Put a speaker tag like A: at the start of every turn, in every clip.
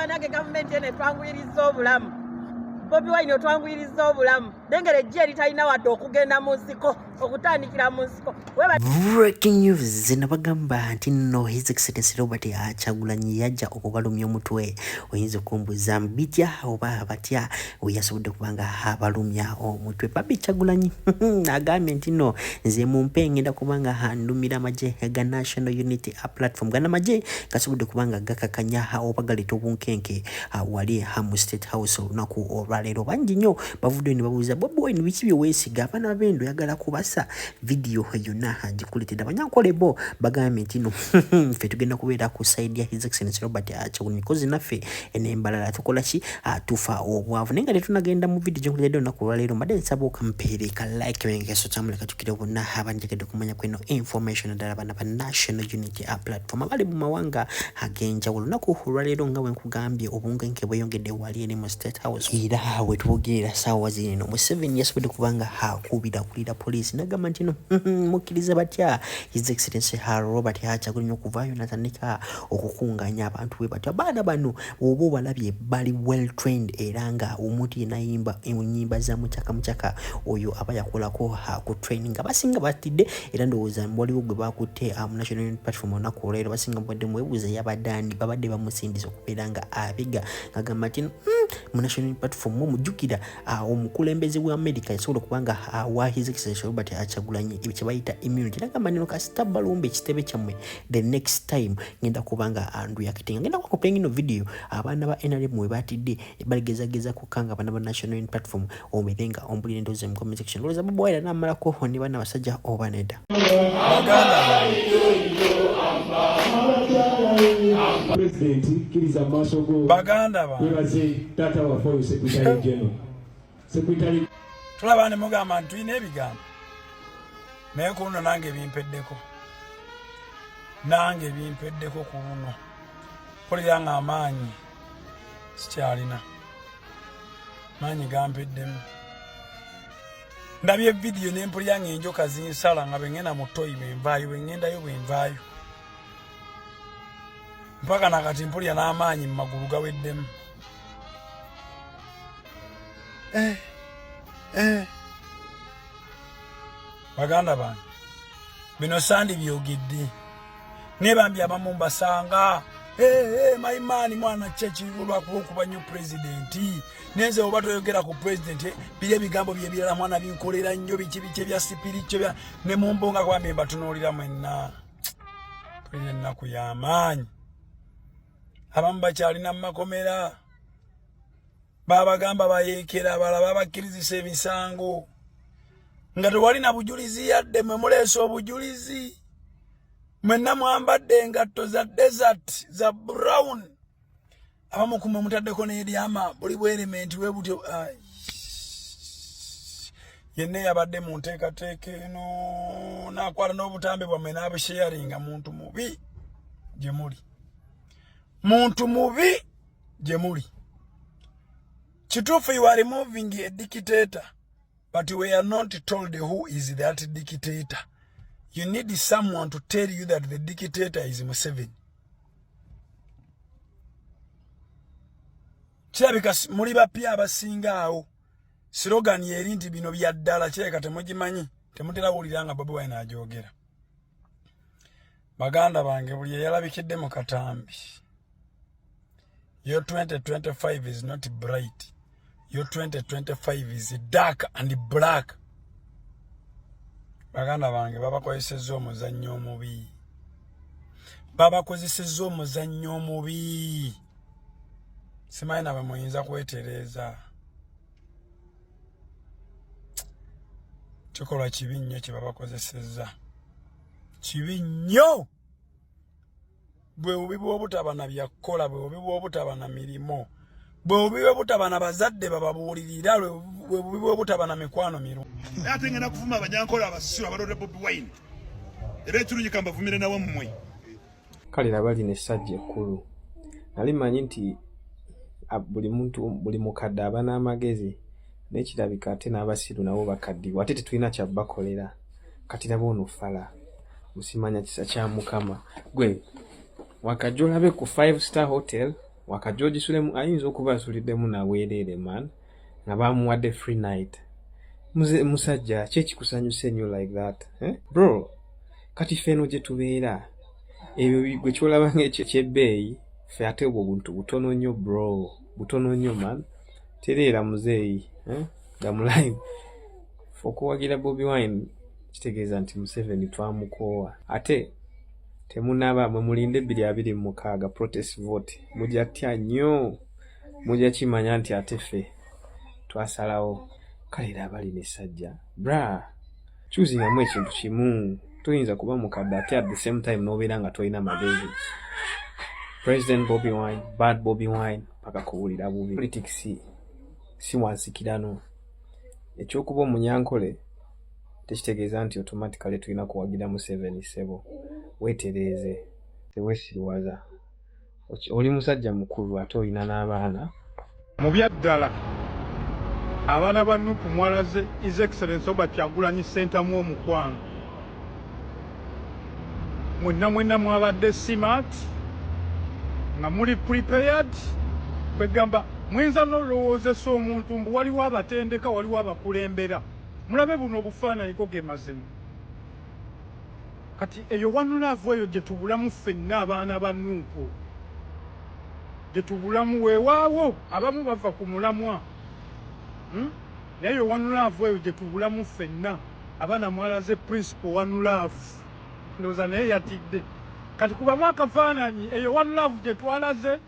A: abanage gavumenti ene twanguyiriza obulamu. Bobi Wine otwanguyiriza obulamu. Dengere jje litalina wadde okugenda mu nsiko okutandikira mu nsiko.
B: Breaking news zinabagamba nti nno His Excellency Robert Kyagulanyi yajja okubalumya omutwe. Oyinza okumbuuza bitya oba batya yasobodde kubanga abalumya omutwe. Babi Kyagulanyi agambye nti nno nze mumpe ngenda kubanga handumira amagye ga National Unity Platform. Gana amagye gasobodde kubanga gakakanya oba galeta obunkenke wali mu State House olunaku olwaleero. Bangi nnyo bavudde ne babuuza Bobi Wine biki bye weesiga abaana b'endo yagala kubasa video yonna agikuletedde abanyankolebo bagambye nti no ffe tugenda kubeera ku side ya His Excellency Robert Kyagulanyi kozi naffe enembalala tukola ki tufa obwavu naye nga tetunagenda mu video gyenkuletedde olunaku olwaleero mbadde nsaba okampeereka like wengeso kyamuleka tukire bonna abanjagedde kumanya kweno information ddala bana ba National Unity Platform abali mu mawanga ag'enjawulo olunaku olwaleero nga bwenkugambye obunkenke bweyongedde wali eri mu State House era wetwogerera saawa zino Museveni yasobodde kubanga akubira kulira poliisi nagamba nti no mukkiriza batya His Excellency Robert Kyagulanyi okuvaayo natandika okukunganya abantu bwe batyo abaana bano oba obalabye bali well trained era nga omuntu yenayimba ennyimba za mucaka oyo aba yakolako ku training abasinga batidde era ndowooza waliwo gwe bakutte mu National Unity Platform olunaku olwaleero basinga mbadde mwebuuza yabaddaani babadde bamusindisa okubeera nga abiga ngagamba nti mu National Unity Platform mujjukira omukulembeze wa America yasobola okubanga wa His Excellency Robert Kyagulanyi kye bayita immunity nagamba nino kasita balumba ekitebe kyammwe the next time ngenda kubanga andu yakitenga ngenda kukopenga ino video abaana ba NRM we batidde baligezageza kukanga abana ba National Unity Platform omerenga ombulire ndoze mu comment section loza Bobi Wine namalako ne bana basajja oba nedda
C: baganda ba tata wa for secretary general secretary tulaba ne mugamba ntuyina ebigambo naye kuno nange bimpeddeko kuno mpulira nga amaanyi sikyalina maanyi gampeddemu ndabye video ne mpulira nga enjoka zinsala nga bengenda mu toyi bwenvayo mpaka nakati mpulira n'amaanyi mu magulu gaweddemu baganda bange bino sandi byogedde nebambye abamu mbasanga maimani mwana chechi olwakuba nnyo pulezidenti nenze oba toyogera ku pulezidenti biri ebigambo byebirala mwana binkolera nnyo biki bya sipirikyo ne mumbonga kwambye mbatunuulira mwenna tulina ennaku y'amaanyi abamu bakyalina mu makomera babagamba bayeekera abalala babakkirizisa emisango nga tewali na bujulizi yadde mwe muleesa obujulizi mwenna mwambadde engatto za desert za brown abamu kumwe mutaddeko n'eryama buli bwerimenti we butyo yenna yabadde mu nteekateeka eno n'akwata n'obutambe bwammwe n'abusharinga muntu mubi gye muli kituufu you are removing a dictator but we are not told who is that dictator. You need someone to tell you that the dictator is Museveni. Kirabika muli bapya abasinga awo slogan yeri nti bino bya ddala kireka temugimanyi temutera wulira nga Bobi Wine ajogera. Baganda bange buli yalabikidde mu katambi. Your 2025 is not bright. Your 2025 is dark and black. Baganda bange babakozesezza omuzannyo omubi. Simanyi nabe muyinza kwetereeza. Kikolwa kibi nnyo kye babakozesezza. Kibi nnyo. Bwe bubi bw'obutaba na byakukola, bwe bubi bw'obutaba na mirimo, bwe bubi bw'obutaba na bazadde bababuulirira, bwe bubi bw'obutaba na mikwano miru.
D: Ate ngenda kuvuma abanyankola abasiru abalonde Bobi Wine. Era ekirungi mbavumire nawe mmwe.
E: Kale labali ne sajja ekkulu. Nali manyi nti buli mukadde aba n'amagezi n'ekirabika ate n'abasiru nabo bakaddiwa ate tetulina kyabbakolera kati nabo ono fala musimanya kisa kya Mukama gwe wakajja olabe ku 5-star hotel waka George Sulemu ayinza okuba asuliddemu naweerere man nga bamuwadde free night. Musajja kyekikusanyusa ennyo like that bro kati feno gye tubeera ebyo gwe kyolaba ng'ekyebbeeyi ffe ate obwo buntu butono nnyo bro butono nnyo man tereera muzeeyi gamulayivu okuwagira Bobi Wine kitegeeza nti Museveni twamukoowa ate temunaaba mwe mulinde 2026 protest vote mujja tya nnyo mujja kimanya nti ate ffe twasalawo kalera abali n'essajja bra kyuzingamu ekintu kimu tuyinza kuba mukadde ate at the same time n'obeera nga tolina magezi. President Bobi Wine, bad Bobi Wine paka kuwulira bubi politics si wansikirano ekyokuba omunyankole tekitegeeza nti automatically tulina kuwagira Museveni sebo weetereeze teweesiriwaza oli musajja mukulu ate olina n'abaana
F: mu byaddala abaana ba Nuupu mwalaze His Excellency Robert Kyagulanyi Ssentamu Omukwano mwenna mwabadde smart nga muli prepared kwegamba muyinza n'olowoozesa omuntu mbu waliwo abatendeka waliwo abakulembera mulabe buno obufaananyiko ge mazima kati eyo One Love eyo gye tubulamu ffenna abaana ba Nuupu gye tubulamu weewaawo abamu bava ku mulamwa naye eyo One Love eyo gye tubulamu ffenna abaana mwalaze principle One Love ndowooza naye yatidde kati kubamu akafaananyi eyo One Love gye twalaze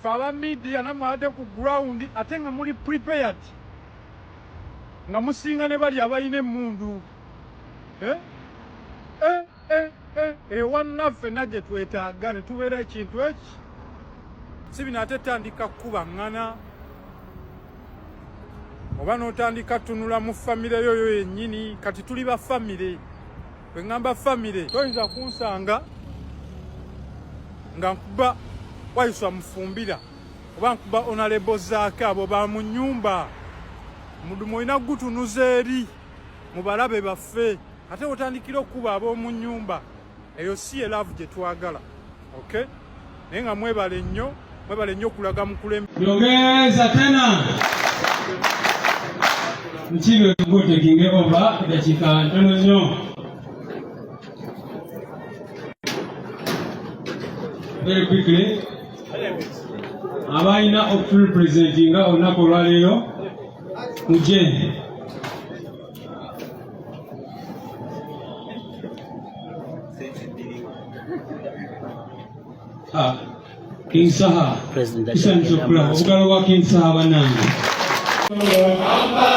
F: ffe aba media namwabadde ku ground ate nga muli prepared nga musinga ne bali abalina emmundu eyo One Love ffenna gye twetaaga ne tubeera ekintu eki si bino ate tandika kukubaŋŋana oba n'otandika tunula mu famire yoyo yennyini kati tuli ba famire bwe ŋŋamba famire toyinza kunsanga nga nkuba Waiswa Mufumbira oba nkuba Honorable Zaake abo ba mu nnyumba mudumu olina gutunuza eri mu balabe baffe ate otandikira okuba ab'omu nnyumba eyo si ye love gye twagala okay naye nga mwebale nnyo okulaga mu kulembe
G: nyongeza tena mchiwe tugote kinge over dakika ntono nnyo very quickly abaina okufulu presentinga olunaku olwaleero mujje King Saha President Chokula obugalo bwa King Saha banange amba